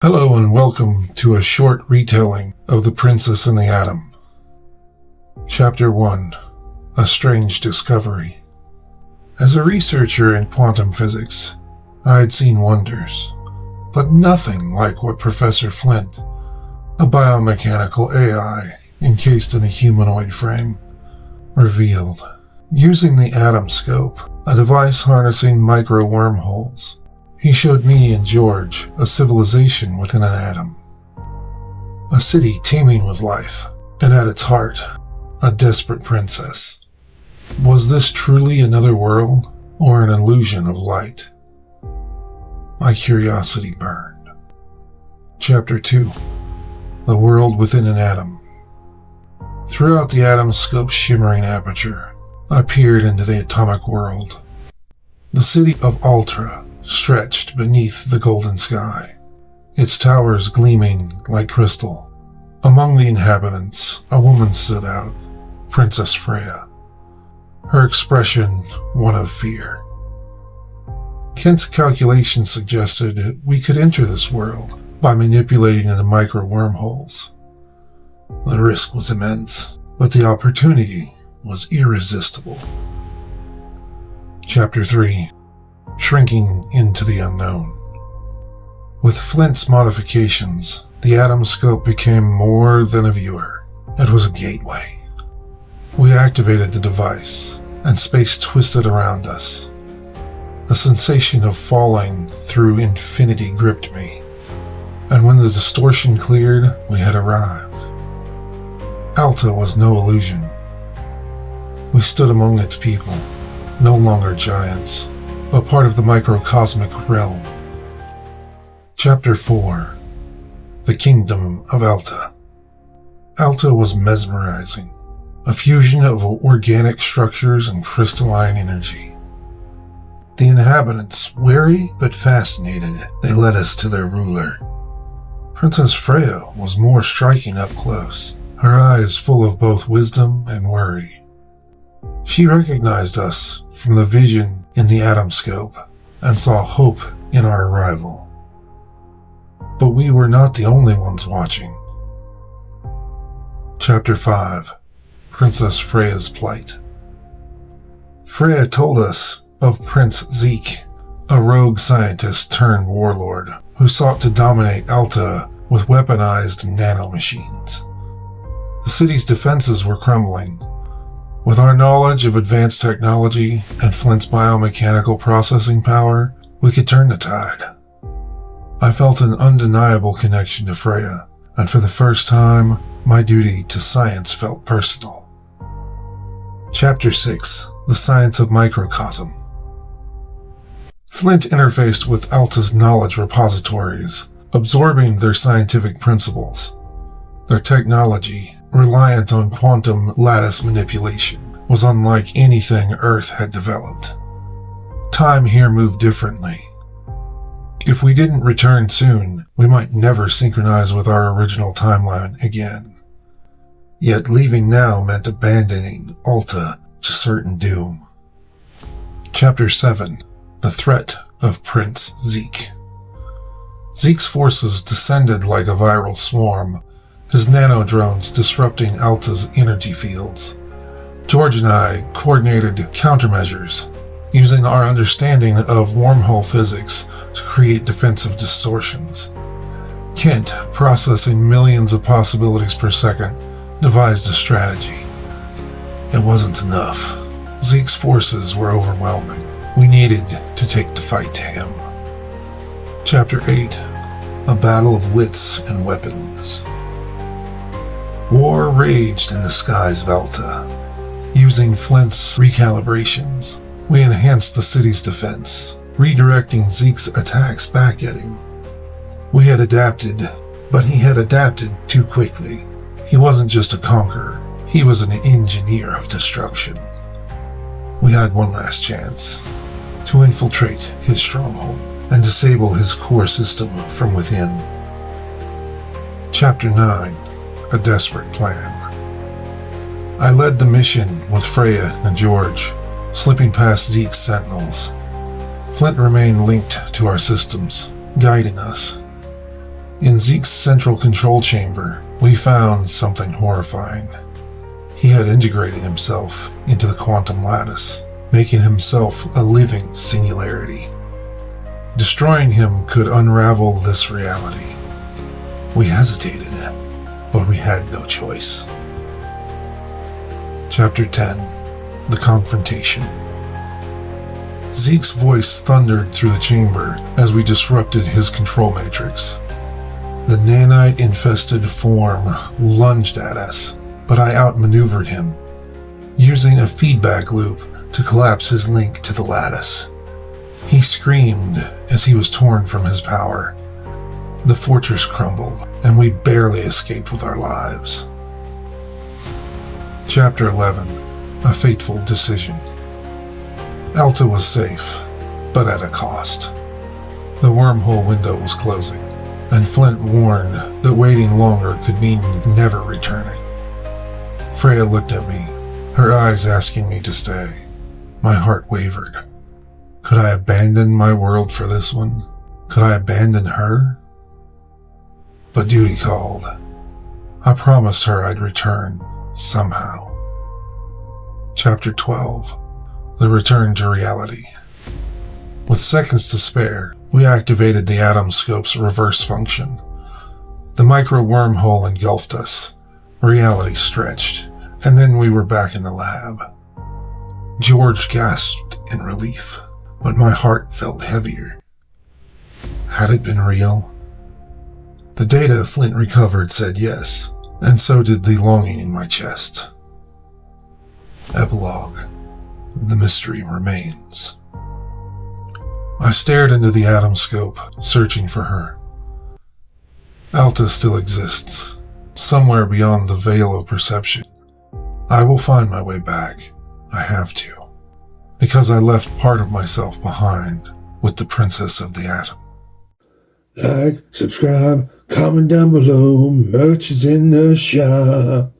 Hello and welcome to a short retelling of The Princess and the Atom. Chapter 1. A Strange Discovery. As a researcher in quantum physics, I had seen wonders, but nothing like what Professor Flint, a biomechanical AI encased in a humanoid frame, revealed. Using the atom scope, a device harnessing micro-wormholes, he showed me and George a civilization within an atom. A city teeming with life, and at its heart, a desperate princess. Was this truly another world, or an illusion of light? My curiosity burned. Chapter 2. The World Within an Atom. Throughout the atom scope's shimmering aperture, I peered into the atomic world. The city of Ultra stretched beneath the golden sky, its towers gleaming like crystal. Among the inhabitants, a woman stood out, Princess Freya, her expression one of fear. Kent's calculations suggested we could enter this world by manipulating the micro-wormholes. The risk was immense, but the opportunity was irresistible. Chapter 3. Shrinking into the unknown. With Flint's modifications, the atom scope became more than a viewer. It was a gateway. We activated the device, and space twisted around us. The sensation of falling through infinity gripped me, and when the distortion cleared, we had arrived. Alta was no illusion. We stood among its people, no longer giants, but part of the microcosmic realm. Chapter 4. The Kingdom of Alta. Alta was mesmerizing, a fusion of organic structures and crystalline energy. The inhabitants, wary but fascinated, they led us to their ruler. Princess Freya was more striking up close, her eyes full of both wisdom and worry. She recognized us from the vision in the atom scope and saw hope in our arrival. But we were not the only ones watching. Chapter 5. Princess Freya's Plight. Freya told us of Prince Zeke, a rogue scientist turned warlord who sought to dominate Alta with weaponized nanomachines. The city's defenses were crumbling. With our knowledge of advanced technology and Flint's biomechanical processing power, we could turn the tide. I felt an undeniable connection to Freya, and for the first time, my duty to science felt personal. Chapter 6. The Science of Microcosm. Flint interfaced with Alta's knowledge repositories, absorbing their scientific principles. Their technology, reliant on quantum lattice manipulation, was unlike anything Earth had developed. Time here moved differently. If we didn't return soon, we might never synchronize with our original timeline again. Yet leaving now meant abandoning Alta to certain doom. Chapter 7. The Threat of Prince Zeke. Zeke's forces descended like a viral swarm, his nano-drones disrupting Alta's energy fields. George and I coordinated countermeasures, using our understanding of wormhole physics to create defensive distortions. Kent, processing millions of possibilities per second, devised a strategy. It wasn't enough. Zeke's forces were overwhelming. We needed to take the fight to him. Chapter 8. A Battle of Wits and Weapons. War raged in the skies of Alta. Using Flint's recalibrations, we enhanced the city's defense, redirecting Zeke's attacks back at him. We had adapted, but he had adapted too quickly. He wasn't just a conqueror, he was an engineer of destruction. We had one last chance, to infiltrate his stronghold and disable his core system from within. Chapter 9. A Desperate Plan. I led the mission with Freya and George, slipping past Zeke's sentinels. Flint remained linked to our systems, guiding us. In Zeke's central control chamber, we found something horrifying. He had integrated himself into the quantum lattice, making himself a living singularity. Destroying him could unravel this reality. We hesitated, but we had no choice. Chapter 10. The Confrontation. Zeke's voice thundered through the chamber as we disrupted his control matrix. The nanite-infested form lunged at us, but I outmaneuvered him, using a feedback loop to collapse his link to the lattice. He screamed as he was torn from his power. The fortress crumbled, and we barely escaped with our lives. Chapter 11. A Fateful Decision. Alta was safe, but at a cost. The wormhole window was closing, and Flint warned that waiting longer could mean never returning. Freya looked at me, her eyes asking me to stay. My heart wavered. Could I abandon my world for this one? Could I abandon her? But duty called. I promised her I'd return, somehow. Chapter 12. The Return to Reality. With seconds to spare, we activated the atom scope's reverse function. The micro-wormhole engulfed us. Reality stretched, and then we were back in the lab. George gasped in relief, but my heart felt heavier. Had it been real? The data Flint recovered said yes, and so did the longing in my chest. Epilogue. The mystery remains. I stared into the atom scope, searching for her. Alta still exists, somewhere beyond the veil of perception. I will find my way back. I have to. Because I left part of myself behind with the Princess of the Atom. Like, subscribe, comment down below, merch is in the shop.